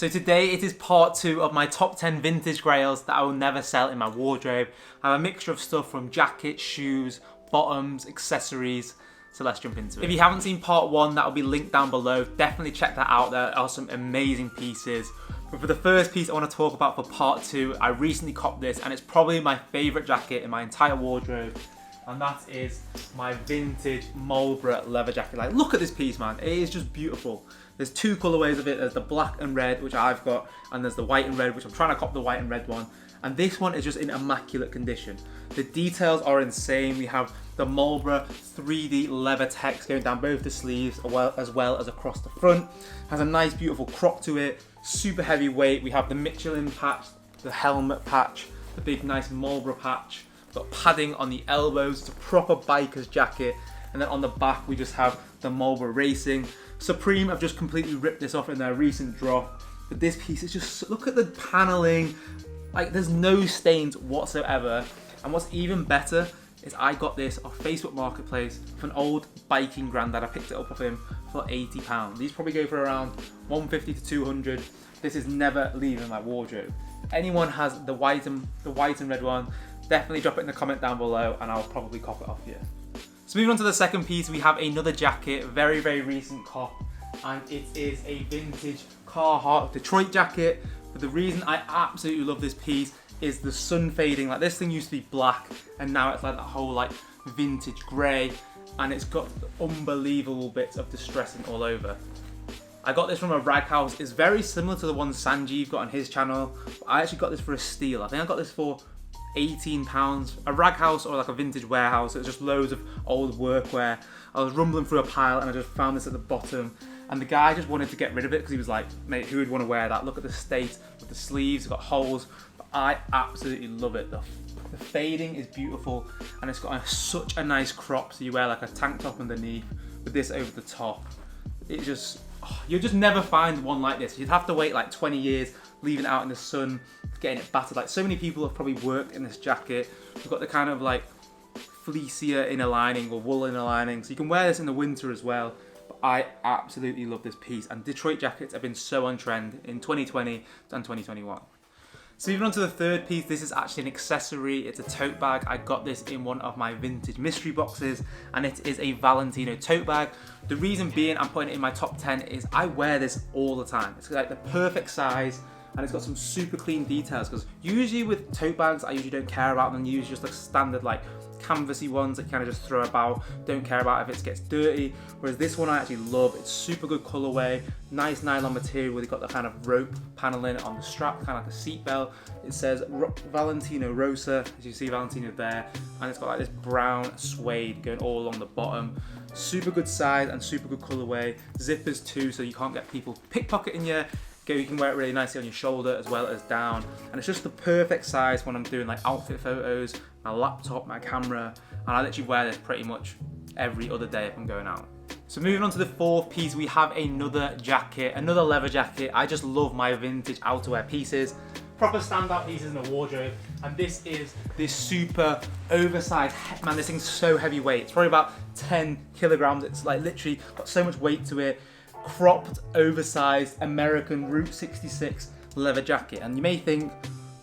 So today it is part 2 of my top 10 vintage grails that I will never sell in my wardrobe. I have a mixture of stuff from jackets, shoes, bottoms, accessories. So let's jump into it. If you haven't seen part 1, that will be linked down below. Definitely check that out. There are some amazing pieces. But for the first piece I want to talk about for part 2, I recently copped this and it's probably my favourite jacket in my entire wardrobe. And that is my vintage Mulberry leather jacket. Like, look at this piece, man. It is just beautiful. There's 2 colorways of it. There's the black and red, which I've got, and there's the white and red, which I'm trying to cop the white and red one. And this one is just in immaculate condition. The details are insane. We have the Mulberry 3D leather text going down both the sleeves as well as across the front. Has a nice beautiful crop to it, super heavy weight. We have the Michelin patch, the helmet patch, the big nice Mulberry patch. Got padding on the elbows. It's a proper biker's jacket. And then on the back we just have the Mulberry Racing. Supreme have just completely ripped this off in their recent drop. But this piece is just, look at the paneling. Like, there's no stains whatsoever. And what's even better is I got this off Facebook Marketplace for an old biking granddad. I picked it up off him for £80. These probably go for around 150 to 200. This is never leaving my wardrobe. If anyone has the white and red one, definitely drop it in the comment down below and I'll probably cop it off you. So moving on to the second piece, we have another jacket, very, very recent cop, and it is a vintage Carhartt Detroit jacket. But the reason I absolutely love this piece is the sun fading. Like, this thing used to be black and now it's like that whole like vintage grey, and it's got unbelievable bits of distressing all over. I got this from a rag house. It's very similar to the one Sanjeev got on his channel. I actually got this for a steal. I think I got this for £18. A rag house or like a vintage warehouse. It was just loads of old workwear. I was rumbling through a pile and I just found this at the bottom. And the guy just wanted to get rid of it because he was like, mate, who would want to wear that? Look at the state of the sleeves, it's got holes. But I absolutely love it. The fading is beautiful and it's got such a nice crop. So you wear like a tank top underneath with this over the top. It just, you'll just never find one like this. You'd have to wait like 20 years, leaving it out in the sun, getting it battered. Like, so many people have probably worked in this jacket. We've got the kind of like fleecier inner lining or wool inner lining, so you can wear this in the winter as well. But I absolutely love this piece, and Detroit jackets have been so on trend in 2020 and 2021. So moving on to the third piece, this is actually an accessory. It's a tote bag. I got this in one of my vintage mystery boxes, and it is a Valentino tote bag. The reason being I'm putting it in my top 10 is I wear this all the time. It's like the perfect size, and it's got some super clean details, because usually with tote bags I usually don't care about them. Usually just like standard like canvasy ones that you kind of just throw about, don't care about if it gets dirty. Whereas this one I actually love. It's super good colorway, nice nylon material where you've got the kind of rope paneling on the strap, kind of like a seat belt. It says Valentino Rosa, as you see Valentino there, and it's got like this brown suede going all along the bottom. Super good size and super good colorway. Zippers too, so you can't get people pickpocketing you. You can wear it really nicely on your shoulder as well as down, and it's just the perfect size when I'm doing like outfit photos, my laptop, my camera, and I literally wear this pretty much every other day if I'm going out. So moving on to the fourth piece, we have another jacket, another leather jacket. I just love my vintage outerwear pieces, proper standout pieces in the wardrobe, and this is this super oversized, man, this thing's so heavyweight. It's probably about 10 kilograms. It's like literally got so much weight to it. Cropped, oversized American Route 66 leather jacket. And you may think,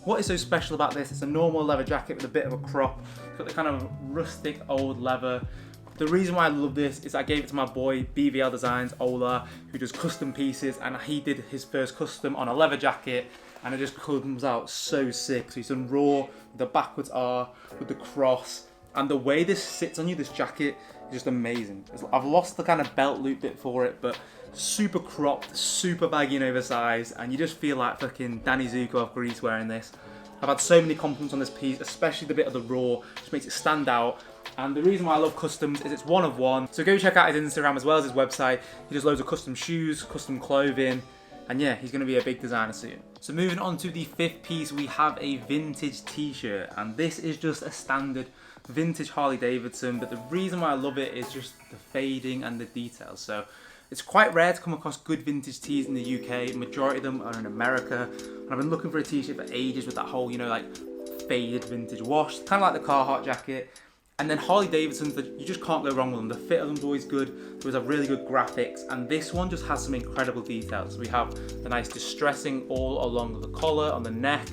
what is so special about this? It's a normal leather jacket with a bit of a crop. It's got the kind of rustic old leather. The reason why I love this is I gave it to my boy BVL Designs, Ola, who does custom pieces, and he did his first custom on a leather jacket, and it just comes out so sick. So he's done raw, with the backwards R, with the cross, and the way this sits on you, this jacket, is just amazing. I've lost the kind of belt loop bit for it, but super cropped, super baggy and oversized, and you just feel like fucking Danny Zuko of Greece wearing this. I've had so many compliments on this piece, especially the bit of the raw, just makes it stand out. And the reason why I love customs is it's one of one. So go check out his Instagram as well as his website. He does loads of custom shoes, custom clothing, and yeah, he's gonna be a big designer soon. So moving on to the fifth piece, we have a vintage t-shirt, and this is just a standard vintage Harley Davidson, but the reason why I love it is just the fading and the details. So it's quite rare to come across good vintage tees in the UK. Majority of them are in America, and I've been looking for a t-shirt for ages with that whole, you know, like faded vintage wash, kind of like the Carhartt jacket. And then Harley Davidson's, you just can't go wrong with them. The fit of them's always good. There was a really good graphics, and this one just has some incredible details. We have the nice distressing all along the collar, on the neck,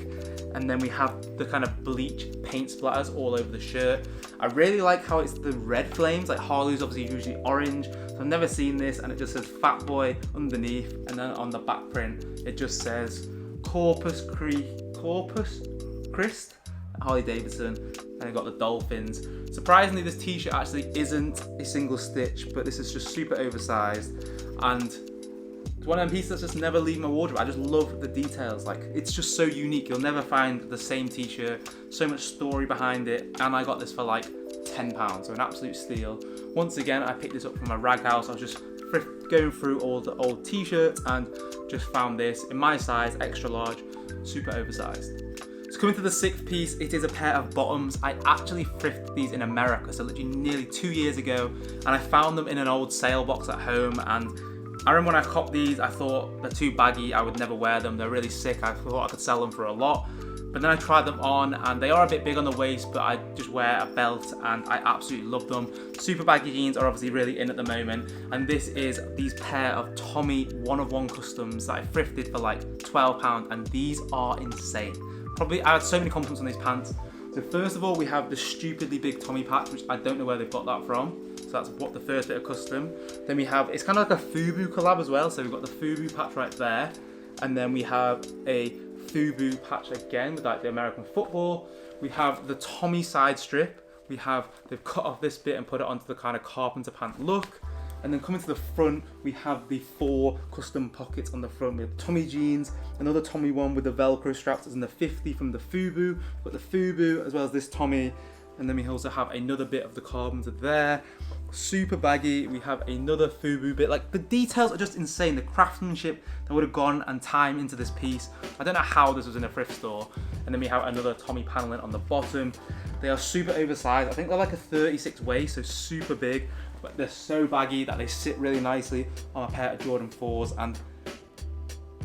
and then we have the kind of bleach paint splatters all over the shirt. I really like how it's the red flames, like Harley's obviously usually orange, so I've never seen this, and it just says Fat Boy underneath, and then on the back print, it just says Corpus Christ, Harley Davidson, and I got the dolphins. Surprisingly, this t-shirt actually isn't a single stitch, but this is just super oversized, and it's one of them pieces that's just never leave my wardrobe. I just love the details. Like, it's just so unique. You'll never find the same t-shirt, so much story behind it, and I got this for like £10, so an absolute steal. Once again, I picked this up from a rag house. I was just going through all the old t-shirts and just found this in my size, extra large, super oversized. So coming to the 6th piece, it is a pair of bottoms. I actually thrifted these in America, so literally nearly 2 years ago, and I found them in an old sale box at home, and I remember when I copped these, I thought they're too baggy, I would never wear them, they're really sick, I thought I could sell them for a lot. But then I tried them on, and they are a bit big on the waist, but I just wear a belt, and I absolutely love them. Super baggy jeans are obviously really in at the moment, and this is these pair of Tommy 1-of-1 customs that I thrifted for like £12, and these are insane. Probably, I had so many compliments on these pants. So first of all, we have the stupidly big Tommy patch, which I don't know where they've got that from. So that's what the first bit of custom. Then we have, it's kind of like a FUBU collab as well. So we've got the FUBU patch right there. And then we have a FUBU patch again with like the American football. We have the Tommy side strip. They've cut off this bit and put it onto the kind of carpenter pant look. And then coming to the front, we have the 4 custom pockets on the front. We have Tommy jeans, another Tommy one with the Velcro straps, as in the 50 from the FUBU. We've got the FUBU as well as this Tommy. And then we also have another bit of the carpenter there. Super baggy. We have another FUBU bit. Like, the details are just insane. The craftsmanship that would have gone and time into this piece. I don't know how this was in a thrift store. And then we have another Tommy paneling on the bottom. They are super oversized. I think they're like a 36 waist, so super big. But they're so baggy that they sit really nicely on a pair of Jordan 4s, and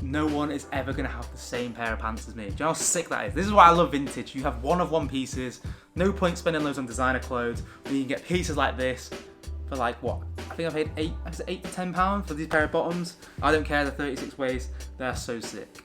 no one is ever gonna have the same pair of pants as me. Do you know how sick that is? This is why I love vintage. You have 1-of-1 pieces, no point spending loads on designer clothes, when you can get pieces like this for like, what? I think I paid $8 to £10 for these pair of bottoms. I don't care, the 36 waist, they're so sick.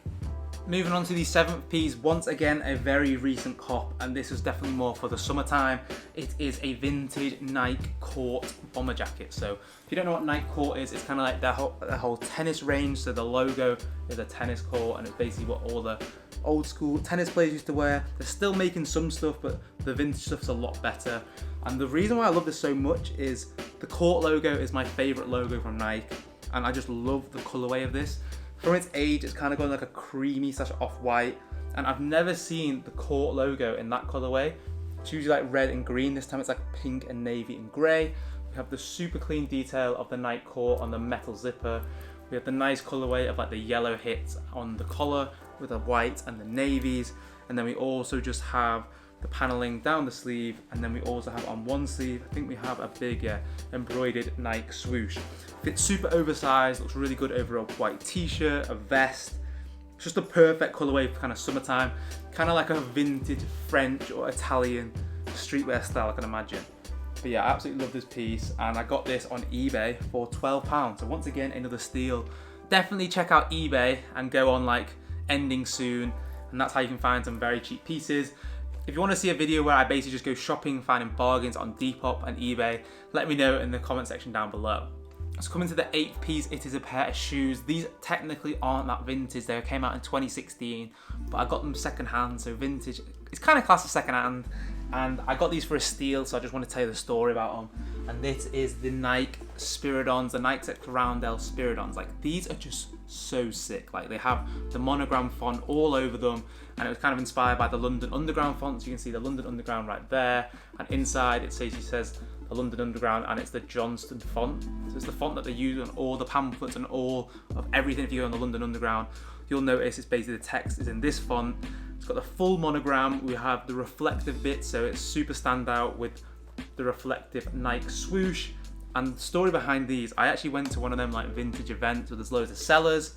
Moving on to the 7th piece, once again a very recent cop, and this is definitely more for the summertime. It is a vintage Nike Court bomber jacket. So if you don't know what Nike Court is, it's kind of like their whole tennis range. So the logo is a tennis court, and it's basically what all the old school tennis players used to wear. They're still making some stuff, but the vintage stuff's a lot better. And the reason why I love this so much is the Court logo is my favorite logo from Nike, and I just love the colorway of this. From its age, it's kind of going like a creamy / off-white, and I've never seen the Court logo in that colorway. It's usually like red and green. This time it's like pink and navy and grey. We have the super clean detail of the Nike Court on the metal zipper. We have the nice colorway of like the yellow hits on the collar with the white and the navies, and then we also just have the paneling down the sleeve, and then we also have on one sleeve, I think we have a big embroidered Nike swoosh. Fits super oversized, looks really good over a white t-shirt, a vest. It's just a perfect colorway for kind of summertime, kind of like a vintage French or Italian streetwear style, I can imagine. But yeah, I absolutely love this piece, and I got this on eBay for £12. So once again, another steal. Definitely check out eBay and go on like ending soon, and that's how you can find some very cheap pieces. If you want to see a video where I basically just go shopping, finding bargains on Depop and eBay, let me know in the comment section down below. So coming to the 8th piece, it is a pair of shoes. These technically aren't that vintage. They came out in 2016, but I got them secondhand, so vintage. It's kind of classed as secondhand, and I got these for a steal, so I just want to tell you the story about them. And this is the Nike Spiridons, the Nike X Roundel Spiridons. Like, these are just so sick. Like, they have the monogram font all over them, and it was kind of inspired by the London Underground font. So you can see the London Underground right there, and inside it says the London Underground, and it's the Johnston font. So it's the font that they use on all the pamphlets and all of everything. If you go on the London Underground, you'll notice it's basically the text is in this font. It's got the full monogram. We have the reflective bit, so it's super standout with the reflective Nike swoosh. And the story behind these, I actually went to one of them like vintage events where there's loads of sellers,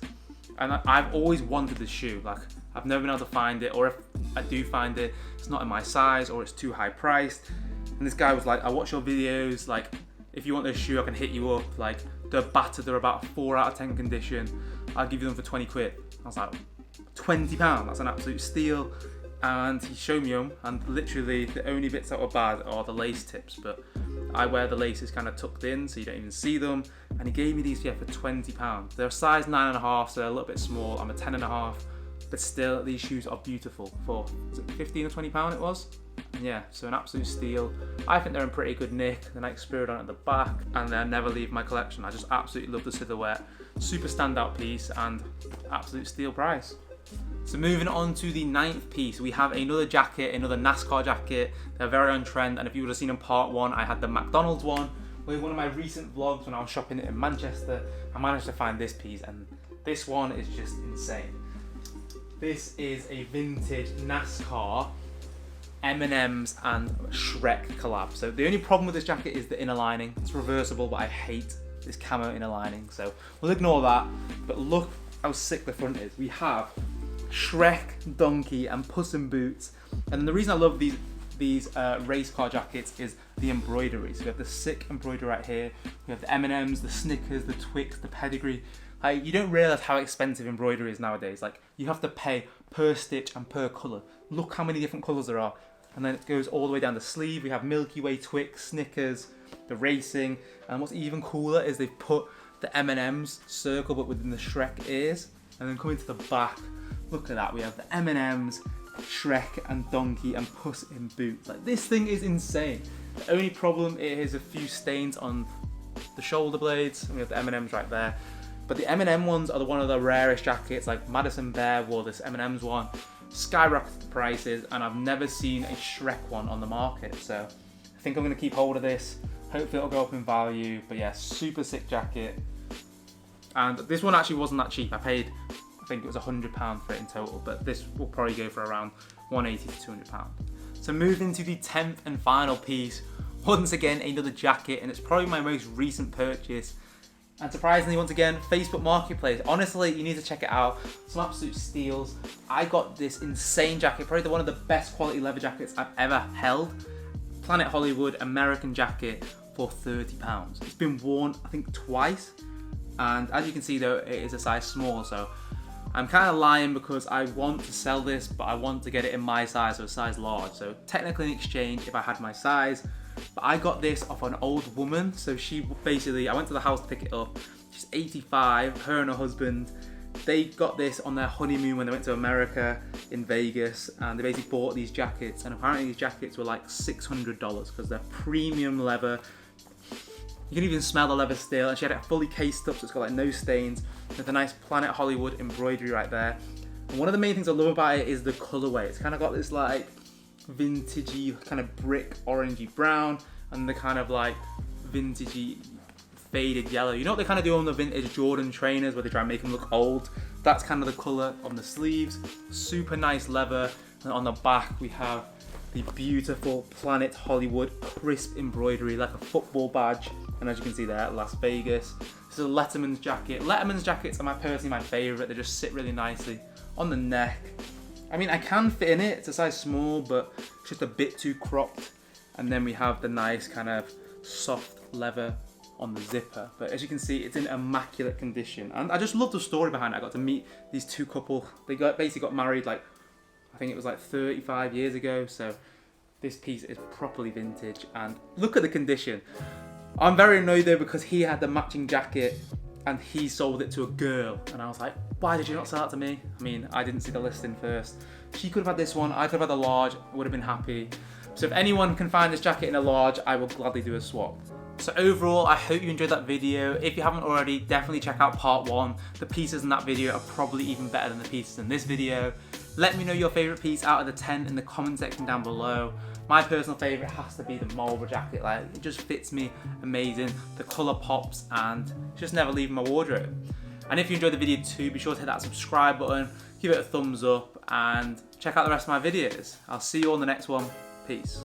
and I've always wanted this shoe. Like, I've never been able to find it, or if I do find it, it's not in my size or it's too high priced. And this guy was like, I watch your videos, like, if you want this shoe, I can hit you up. Like, they're battered, they're about 4 out of 10 condition. I'll give you them for 20 quid. I was like, £20, that's an absolute steal. And he showed me them, and literally the only bits that were bad are the lace tips, but I wear the laces kind of tucked in so you don't even see them. And he gave me these for £20. They're a size 9.5, so they're a little bit small. I'm a 10.5, but still these shoes are beautiful for, was it 15 or £20 it was? And yeah, so an absolute steal. I think they're in pretty good nick. The Nike Spirit on at the back, and they'll never leave my collection. I just absolutely love the silhouette. Super standout piece and absolute steal price. So moving on to the 9th piece, we have another jacket, another NASCAR jacket. They're very on trend, and if you would have seen in part 1, I had the McDonald's one. With one of my recent vlogs when I was shopping in Manchester, I managed to find this piece, and this one is just insane. This is a vintage NASCAR M&M's and Shrek collab. So the only problem with this jacket is the inner lining. It's reversible, but I hate this camo inner lining, so we'll ignore that. But look how sick the front is. We have Shrek, Donkey, and Puss in Boots. And the reason I love these race car jackets is the embroidery. So we have the sick embroidery right here. We have the M&M's, the Snickers, the Twix, the pedigree. Like, you don't realise how expensive embroidery is nowadays. Like, you have to pay per stitch and per colour. Look how many different colours there are. And then it goes all the way down the sleeve. We have Milky Way, Twix, Snickers, the racing. And what's even cooler is they've put the M&M's circle but within the Shrek ears. And then coming to the back, look at that. We have the M&M's, Shrek and Donkey and Puss in Boots. Like, this thing is insane. The only problem is a few stains on the shoulder blades. And we have the M&M's right there. But the M&M ones are one of the rarest jackets. Like Madison Bear wore this M&M's one. Skyrocketed the prices, and I've never seen a Shrek one on the market. So I think I'm going to keep hold of this. Hopefully it'll go up in value. But yeah, super sick jacket. And this one actually wasn't that cheap. I paid, I think it was £100 for it in total, but this will probably go for around £180 to £200. So moving to the 10th and final piece. Once again, another jacket, and it's probably my most recent purchase. And surprisingly, once again, Facebook Marketplace. Honestly, you need to check it out. Some absolute steals. I got this insane jacket, probably one of the best quality leather jackets I've ever held. Planet Hollywood American jacket for £30. It's been worn, I think, twice. And as you can see though, it is a size small, so I'm kind of lying because I want to sell this, but I want to get it in my size, so a size large. So technically in exchange, if I had my size, but I got this off an old woman. So she basically, I went to the house to pick it up. She's 85, her and her husband. They got this on their honeymoon when they went to America in Vegas, and they basically bought these jackets, and apparently these jackets were like $600 because they're premium leather. You can even smell the leather still, and she had it fully cased up, so it's got like no stains. With a nice Planet Hollywood embroidery right there. And one of the main things I love about it is the colorway. It's kind of got this like vintagey kind of brick orangey brown, and the kind of like vintagey faded yellow. You know what they kind of do on the vintage Jordan trainers where they try and make them look old? That's kind of the color on the sleeves. Super nice leather. And on the back we have the beautiful Planet Hollywood crisp embroidery like a football badge. And as you can see there, Las Vegas. This is a Letterman's jacket. Letterman's jackets are personally my favorite. They just sit really nicely on the neck. I mean, I can fit in it. It's a size small, but it's just a bit too cropped. And then we have the nice kind of soft leather on the zipper. But as you can see, it's in immaculate condition. And I just love the story behind it. I got to meet these two couple. They basically got married like, I think it was like 35 years ago. So this piece is properly vintage. And look at the condition. I'm very annoyed though because he had the matching jacket and he sold it to a girl. And I was like, why did you not sell it to me? I mean, I didn't see the listing first. She could have had this one. I could have had the large. I would have been happy. So if anyone can find this jacket in a large, I will gladly do a swap. So overall, I hope you enjoyed that video. If you haven't already, definitely check out part 1. The pieces in that video are probably even better than the pieces in this video. Let me know your favourite piece out of the 10 in the comment section down below. My personal favourite has to be the Mulberry jacket. Like, it just fits me amazing. The colour pops and just never leaving my wardrobe. And if you enjoyed the video too, be sure to hit that subscribe button, give it a thumbs up, and check out the rest of my videos. I'll see you on the next one. Peace.